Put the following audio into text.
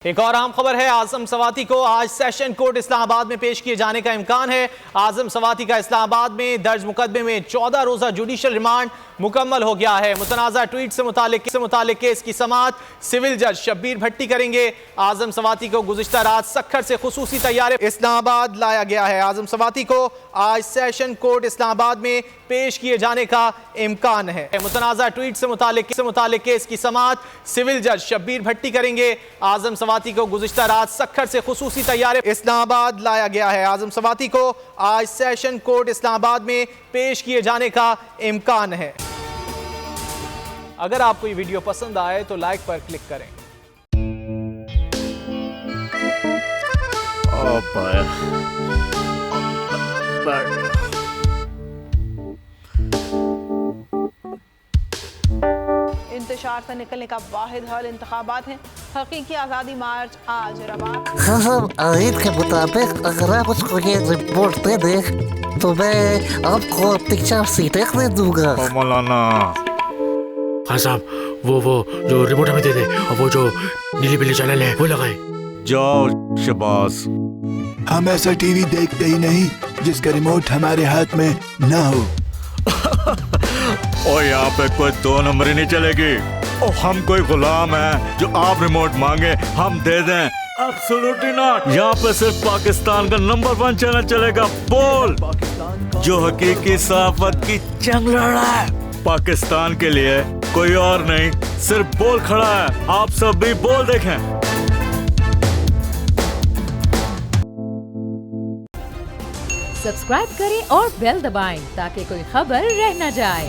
एक और अहम खबर है, आजम सवाती को आज सेशन कोर्ट इस्लामाबाद में पेश किए जाने का इम्कान है। आजम सवाती का इस्लामाबाद में दर्ज मुकदमे में 14 रोजा जुडिशल रिमांड मुकम्मल हो गया है। मुतनाज़ा ट्वीट से मुतालिक केस की समाअत सिविल जज शब्बीर भट्टी करेंगे। आजम सवाती को गुज़िश्ता रात सक्खर से खुसूसी तैयारे इस्लामाबाद लाया गया है। आजम सवाती को आज सेशन कोर्ट इस्लामाबाद में पेश किए जाने का इम्कान है। मुतनाज़ा ट्वीट से मुतालिक केस की समाअत सिविल जज शब्बीर भट्टी करेंगे। आजम सवाती को गुज़िश्ता रात सक्खर से खुसूसी तैयारे इस्लामाबाद लाया गया है। आजम सवाती को आज सेशन कोर्ट इस्लामाबाद में पेश किए जाने का इम्कान है। अगर आपको ये वीडियो पसंद आए तो लाइक पर क्लिक करें। इंतशार से निकलने का वाहिद हल इंतखाबात हैं। हकीकी आज़ादी मार्च आज रवा। हाँ, आयन के मुताबिक अगर आप उसको ये रिपोर्ट दे दें तो मैं आपको 3-4 सीटें दे दूंगा। मौलाना हाँ साहब, वो जो रिमोट हमें दे दे और वो जो नीली पीली चैनल है वो लगाए। जाओ शबाज। हम ऐसा टीवी देखते ही नहीं जिसका रिमोट हमारे हाथ में ना हो। और यहाँ पे कोई 2 नंबरी नहीं चलेगी। और हम कोई गुलाम है जो आप रिमोट मांगे हम दे दें? Absolutely not. यहाँ पे सिर्फ पाकिस्तान का नंबर 1 चैनल चलेगा, बोल, जो हकीकी सहाफत की जंग लड़ रहा है। पाकिस्तान के लिए कोई और नहीं, सिर्फ बोल खड़ा है। आप सब भी बोल देखें। सब्सक्राइब करें और बेल दबाएं ताकि कोई खबर रह न जाए।